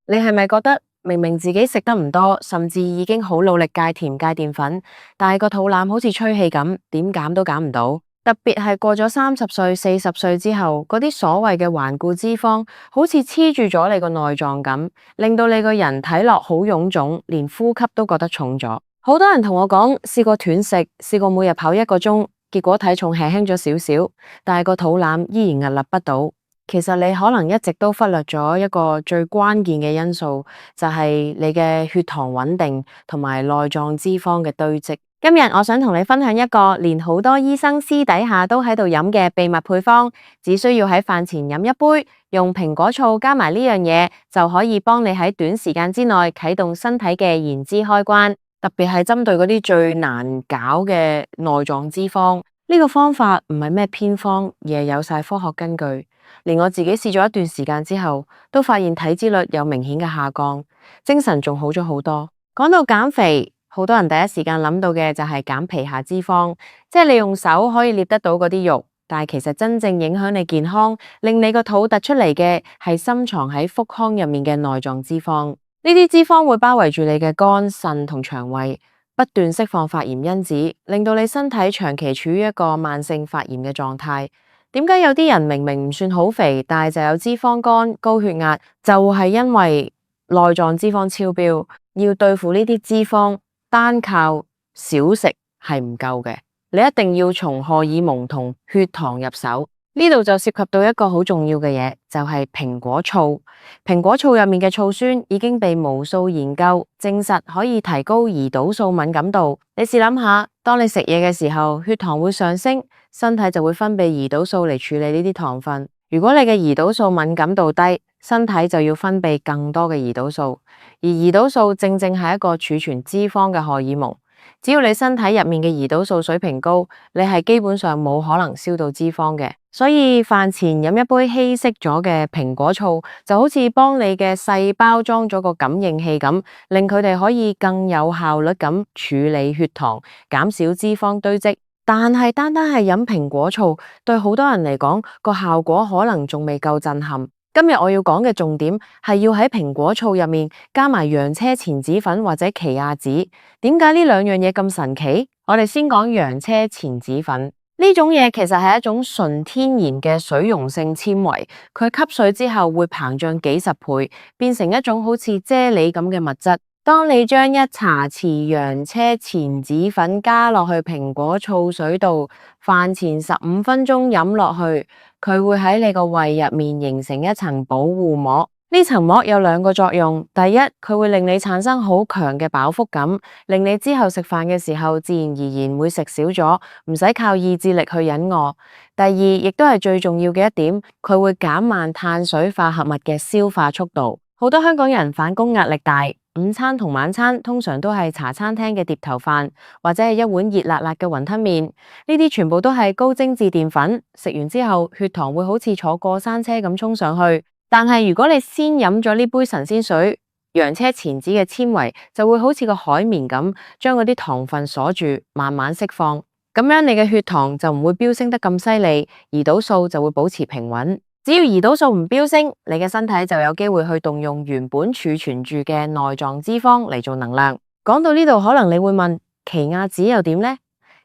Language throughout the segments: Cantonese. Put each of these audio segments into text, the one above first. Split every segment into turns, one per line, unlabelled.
你係咪覺得明明自己食得唔多，甚至已經好努力戒甜戒澱粉，但係個肚腩好似吹氣咁，點減都減唔到？特別係過咗30歲、40歲之後，嗰啲所謂嘅頑固脂肪，好似黐住咗你個內臟咁，令到你個人睇落好臃腫，連呼吸都覺得重咗。好多人同我講，試過斷食，試過每日跑1個鐘，結果體重輕輕咗少少，但係個肚腩依然屹立不倒。其實你可能一直都忽略咗一個最關鍵嘅因素，就係你嘅血糖穩定同埋內臟脂肪嘅堆積。今日我想同你分享一個連好多醫生私底下都喺度飲嘅秘密配方，只需要喺飯前飲一杯，用蘋果醋加埋呢樣嘢，就可以幫你喺短時間之內啟動身體嘅燃脂開關。特別係針對嗰啲最難搞嘅內臟脂肪，呢個方法唔係咩偏方，而係有晒科學根據。連我自己試咗一段時間之後，都發現體脂率有明顯嘅下降，精神仲好咗好多。講到減肥，好多人第一時間諗到嘅就係減皮下脂肪，即係你用手可以捏得到嗰啲肉，但係其實真正影響你健康，令你個肚突出嚟嘅係深藏喺腹腔入面嘅內臟脂肪。呢啲脂肪會包圍住你嘅肝、腎同腸胃，不斷釋放發炎因子，令到你身體長期處於一個慢性發炎嘅狀態。點解有啲人明明唔算好肥，但係就有脂肪肝、高血壓，就係因為內臟脂肪超標。要對付呢啲脂肪，單靠少食係唔夠嘅，你一定要從荷爾蒙同血糖入手。呢度就涉及到一個好重要嘅嘢，就係蘋果醋。蘋果醋入面嘅醋酸已經被無數研究證實可以提高胰島素敏感度。你試諗下，當你食嘢嘅時候，血糖會上升，身體就會分泌胰島素嚟處理呢啲糖分。如果你嘅胰島素敏感度低，身體就要分泌更多嘅胰島素，而胰島素正正係一個儲存脂肪嘅荷爾蒙。只要你身體入面嘅胰島素水平高，你係基本上冇可能燒到脂肪嘅。所以飯前飲一杯稀釋咗嘅蘋果醋，就好似幫你嘅細胞裝咗個感應器咁，令佢哋可以更有效率咁處理血糖，減少脂肪堆積。但係單單係飲蘋果醋，對好多人嚟講，個效果可能仲未夠震撼。今日我要講嘅重點係要喺蘋果醋入面加埋洋車前子粉或者奇亞籽。點解呢兩樣嘢咁神奇？我哋先講洋車前子粉。呢種嘢其實係一種純天然嘅水溶性纖維，佢吸水之後會膨脹幾十倍，變成一種好似啫喱咁嘅物質。當你將1茶匙洋車前子粉加落去蘋果醋水度，飯前15分鐘飲落去，佢會喺你個胃入面形成一層保護膜。呢層膜有2個作用，第一，佢會令你產生好強嘅飽腹感，令你之後食飯嘅時候自然而然會食少咗，唔使靠意志力去忍餓。第二，亦都係最重要嘅一點，佢會減慢碳水化合物嘅消化速度。好多香港人返工壓力大，午餐同晚餐通常都係茶餐廳嘅碟頭飯，或者係一碗熱辣辣嘅雲吞麵。呢啲全部都係高精緻澱粉，食完之後血糖會好似坐過山車咁衝上去。但係如果你先飲咗呢杯神仙水，洋車前子嘅纖維就會好似個海綿咁，將嗰啲糖分鎖住，慢慢釋放。咁樣你嘅血糖就唔會飆升得咁犀利，胰島素就會保持平穩。只要胰島素唔飆升，你嘅身體就有機會去動用原本儲存住嘅內臟脂肪嚟做能量。講到呢度，可能你會問，奇亞籽又點呢？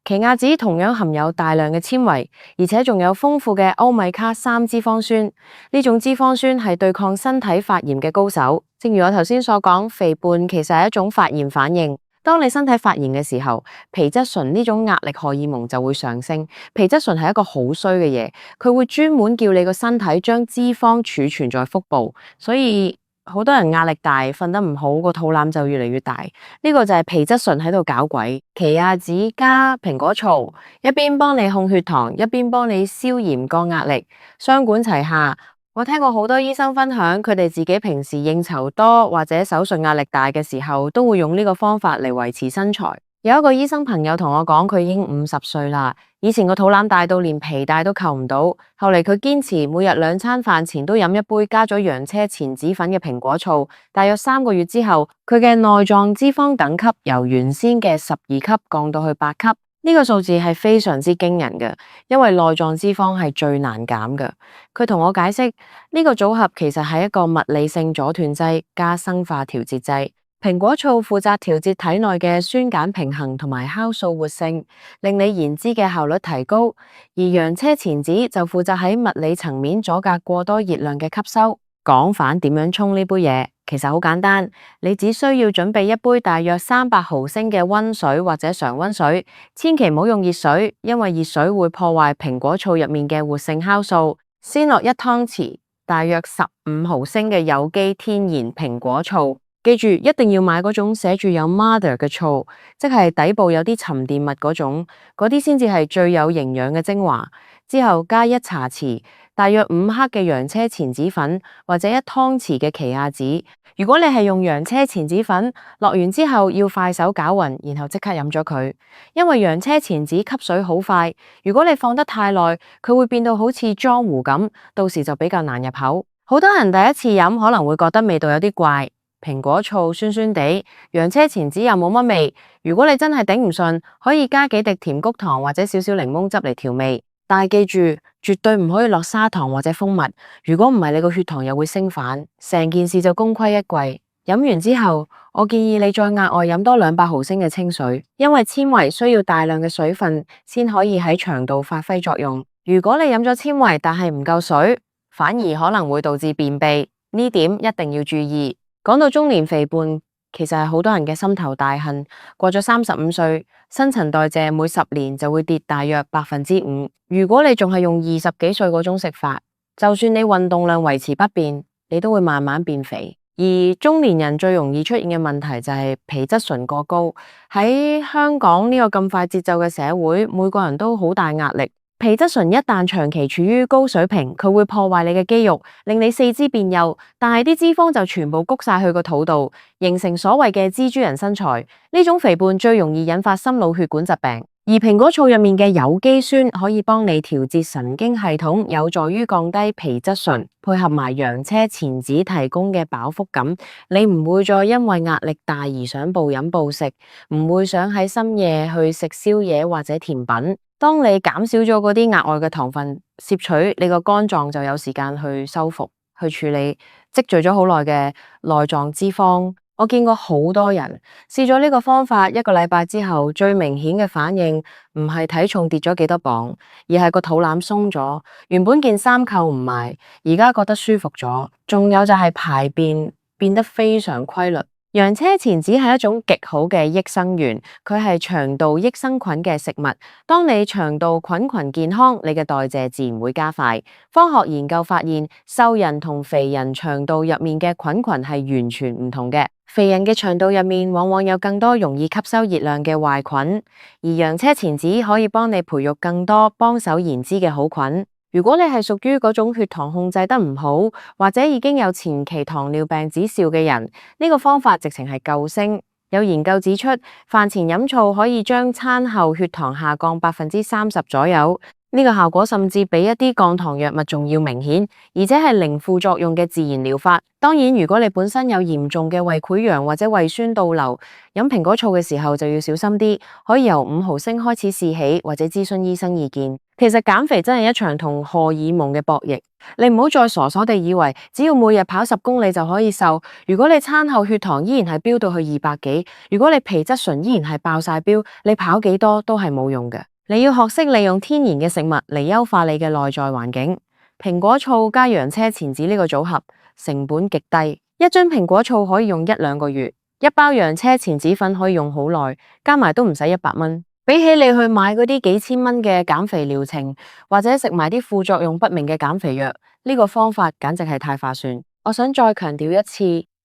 奇亞籽同樣含有大量嘅纖維，而且仲有豐富嘅歐米加3脂肪酸。呢種脂肪酸係對抗身體發炎嘅高手。正如我頭先所講，肥胖其實係一種發炎反應。當你身體發炎嘅時候，皮質醇呢種壓力荷爾蒙就會上升。皮質醇係一個好衰嘅嘢，佢會專門叫你個身體將脂肪儲存在腹部，所以好多人壓力大，瞓得唔好，個肚腩就越嚟越大。呢個就係皮質醇喺度搞鬼。奇亞籽加蘋果醋，一邊幫你控血糖，一邊幫你消炎降壓力，雙管齊下。我聽過好多醫生分享，佢哋自己平時應酬多或者手術壓力大嘅時候，都會用呢個方法嚟維持身材。有一個醫生朋友同我講，佢已經50歲啦，以前個肚腩大到連皮帶都扣唔到，後嚟佢堅持每日2餐飯前都飲一杯加咗洋車前子粉嘅蘋果醋，大約3個月之後，佢嘅內臟脂肪等級由原先嘅12級降到去8級。呢個數字係非常之驚人嘅，因為內臟脂肪係最難減嘅。佢同我解釋呢個組合其實係一個物理性阻斷劑加生化調節劑。蘋果醋負責調節體內嘅酸鹼平衡同埋酵素活性，令你燃脂嘅效率提高；而洋車前子就負責喺物理層面阻隔過多熱量嘅吸收。講返點樣沖呢杯嘢，其實好簡單，你只需要準備一杯大約300毫升嘅溫水或者常溫水，千祈唔好用熱水，因為熱水會破壞蘋果醋入面嘅活性酵素。先落1湯匙，大約15毫升嘅有機天然蘋果醋，記住一定要買嗰種寫住有 mother 嘅醋，即係底部有啲沉澱物嗰種，嗰啲先至係最有營養嘅精華。之後加1茶匙，大約5克嘅洋車前子粉或者1湯匙嘅奇亞籽。如果你係用洋車前子粉，落完之後要快手攪勻，然後即刻飲咗佢，因為洋車前子吸水好快。如果你放得太耐，佢會變到好似漿糊咁，到時就比較難入口。好多人第一次飲可能會覺得味道有啲怪，蘋果醋酸酸地，洋車前子又冇乜味。如果你真係頂唔順，可以加幾滴甜菊糖或者少少檸檬汁嚟調味。但係記住，絕對唔可以落砂糖或者蜂蜜，如果唔係你個血糖又會升反，成件事就功虧一簣。飲完之後，我建議你再額外飲多200毫升嘅清水，因為纖維需要大量嘅水分先可以喺腸道發揮作用。如果你飲咗纖維但係唔夠水，反而可能會導致便秘，呢點一定要注意。講到中年肥胖，其實係好多人嘅心頭大恨。過咗35歲，新陳代謝每10年就會跌大約5%。如果你仲係用20幾歲嗰種食法，就算你運動量維持不變，你都會慢慢變肥。而中年人最容易出現嘅問題就係皮質醇過高。喺香港呢個咁快節奏嘅社會，每個人都好大壓力。皮質醇一旦長期處於高水平，佢會破壞你嘅肌肉，令你四肢變幼，但係啲脂肪就全部谷晒去個肚度，形成所謂嘅蜘蛛人身材。呢種肥胖最容易引發心腦血管疾病。而蘋果醋入面嘅有機酸可以幫你調節神經系統，有助於降低皮質醇，配合埋洋車前子提供嘅飽腹感，你唔會再因為壓力大而想暴飲暴食，唔會想喺深夜去食宵夜或者甜品。當你減少咗嗰啲額外嘅糖分攝取，你個肝臟就有時間去修復、去處理積聚咗好耐嘅內臟脂肪。我見過好多人試咗呢個方法1個禮拜之後，最明顯嘅反應唔係體重跌咗幾多磅，而係個肚腩鬆咗，原本件衫扣唔埋，而家覺得舒服咗。仲有就係排便變得非常規律。洋車前子係一種極好嘅益生元，佢係腸道益生菌嘅食物。當你腸道菌群健康，你嘅代謝自然會加快。科學研究發現，瘦人同肥人腸道入面嘅菌群係完全唔同嘅。肥人嘅腸道入面往往有更多容易吸收熱量嘅壞菌，而洋車前子可以幫你培育更多幫手燃脂嘅好菌。如果你係屬於嗰種血糖控制得唔好，或者已經有前期糖尿病指兆嘅人，呢個方法直情係救星。有研究指出，飯前飲醋可以將餐後血糖下降30%左右。呢個效果甚至比一啲降糖藥物仲要明顯，而且係零副作用嘅自然療法。當然，如果你本身有嚴重嘅胃潰瘍或者胃酸倒流，飲蘋果醋嘅時候就要小心啲，可以由5毫升開始試起，或者諮詢醫生意見。其實減肥真係一場同荷爾蒙嘅博弈，你唔好再傻傻地以為只要每日跑10公里就可以瘦。如果你餐後血糖依然係飆到去200幾，如果你皮質醇依然係爆晒標，你跑幾多都係冇用嘅。你要學識利用天然嘅食物嚟優化你嘅內在環境。蘋果醋加洋車前子呢個組合成本極低，一樽蘋果醋可以用1-2個月，一包洋車前子粉可以用好耐，加埋都唔使100蚊。比起你去買嗰啲幾千蚊嘅減肥療程，或者食埋啲副作用不明嘅減肥藥，呢個方法簡直係太划算。我想再強調一次，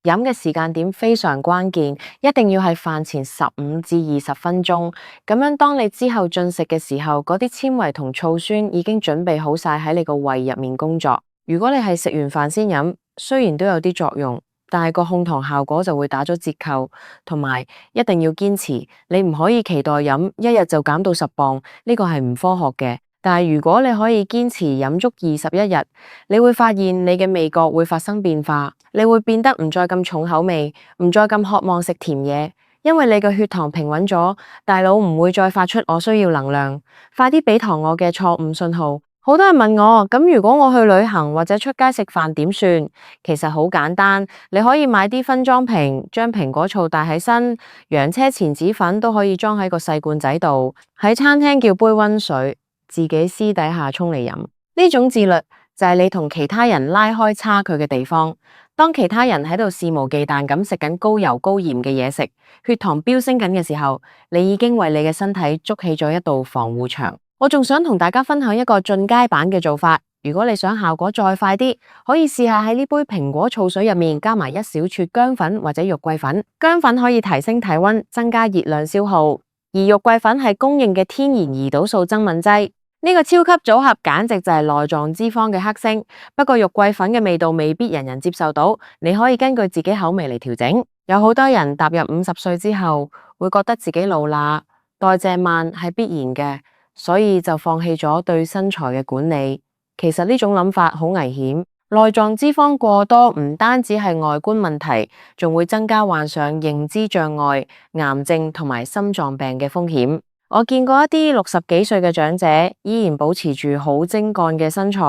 飲嘅時間點非常關鍵，一定要係飯前15至20分鐘，咁樣當你之後進食嘅時候，嗰啲纖維同醋酸已經準備好晒喺你個胃入面工作。如果你係食完飯先飲，雖然都有啲作用，但係個控糖效果就會打咗折扣，同埋一定要堅持，你唔可以期待飲一日就減到10磅，呢個係唔科學嘅。但係如果你可以堅持飲足21日，你會發現你嘅味覺會發生變化，你會變得唔再咁重口味，唔再咁渴望食甜嘢，因為你嘅血糖平穩咗，大腦唔會再發出我需要能量，快啲俾糖我嘅錯誤信號。好多人問我，咁如果我去旅行或者出街食飯點算？其實好簡單，你可以買啲分裝瓶，將蘋果醋帶喺身，洋車前子粉都可以裝喺個細罐仔度，喺餐廳叫杯溫水，自己私底下沖嚟飲。呢種自律就係你同其他人拉開差距嘅地方。當其他人喺度肆無忌憚咁食緊高油高鹽嘅嘢食，血糖飆升緊嘅時候，你已經為你嘅身體築起咗一道防護牆。我仲想同大家分享一個進階版嘅做法。如果你想效果再快啲，可以試下喺呢杯蘋果醋水入面加埋一小撮薑粉或者肉桂粉。薑粉可以提升體溫，增加熱量消耗，而肉桂粉係公認嘅天然胰島素增敏劑。呢個超級組合簡直就係內臟脂肪嘅黑星，不過肉桂粉嘅味道未必人人接受到，你可以根據自己口味嚟調整。有好多人踏入50歲之後，會覺得自己老啦，代謝慢係必然嘅，所以就放棄咗對身材嘅管理。其實呢種諗法好危險，內臟脂肪過多唔單止係外觀問題，仲會增加患上認知障礙、癌症同埋心臟病嘅風險。我見過一啲60幾歲嘅長者依然保持住好精幹嘅身材，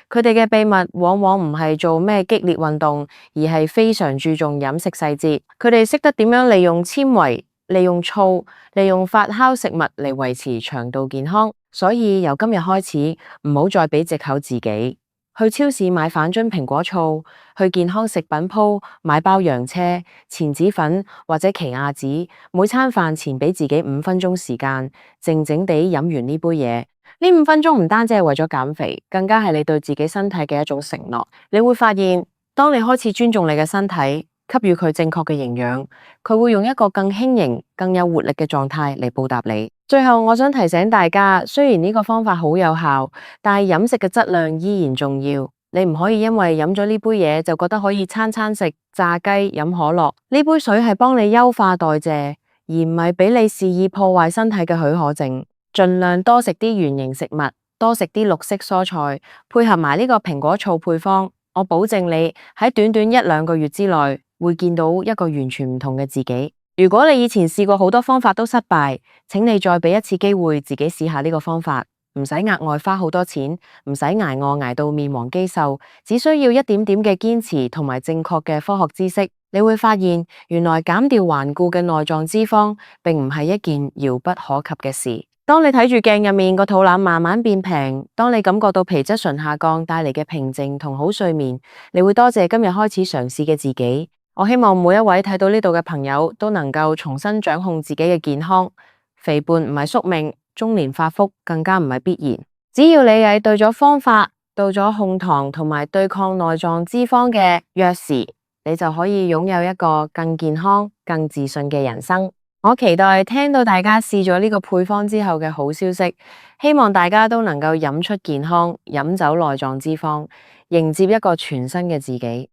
佢哋嘅秘密往往唔係做咩激烈運動，而係非常注重飲食細節。佢哋識得點樣利用纖維、利用醋、利用發酵食物嚟維持腸道健康。所以由今日開始，唔好再俾藉口自己。去超市買反樽蘋果醋，去健康食品鋪買包洋車、錢子粉或者奇亞籽，每餐飯前俾自己5分鐘時間，靜靜地飲完呢杯嘢。呢5分鐘唔單止係為咗減肥，更加係你對自己身體嘅一種承諾。你會發現，當你開始尊重你嘅身體，給予佢正確嘅營養，佢會用一個更輕盈、更有活力嘅狀態嚟報答你。最後，我想提醒大家，雖然呢個方法好有效，但係飲食嘅質量依然重要。你唔可以因為飲咗呢杯嘢就覺得可以餐餐食炸雞、飲可樂。呢杯水係幫你優化代謝，而唔係俾你肆意破壞身體嘅許可證。盡量多食啲原型食物，多食啲綠色蔬菜，配合埋呢個蘋果醋配方，我保證你喺短短1-2個月之內會見到一個完全唔同嘅自己。如果你以前試過好多方法都失敗，請你再俾一次機會自己試下呢個方法，唔使額外花好多錢，唔使捱餓捱到面黃肌瘦，只需要一點點嘅堅持同埋正確嘅科學知識，你會發現原來減掉頑固嘅內臟脂肪並唔係一件遙不可及嘅事。當你睇住鏡入面個肚腩慢慢變平，當你感覺到皮質醇下降帶嚟嘅平靜同好睡眠，你會多謝今日開始嘗試嘅自己。我希望每一位睇到呢度嘅朋友都能夠重新掌控自己嘅健康。肥胖唔係宿命，中年發福更加唔係必然。只要你係對咗方法，到咗控糖同埋對抗內臟脂肪嘅鑰匙，你就可以擁有一個更健康、更自信嘅人生。我期待聽到大家試咗呢個配方之後嘅好消息，希望大家都能夠飲出健康，飲走內臟脂肪，迎接一個全新嘅自己。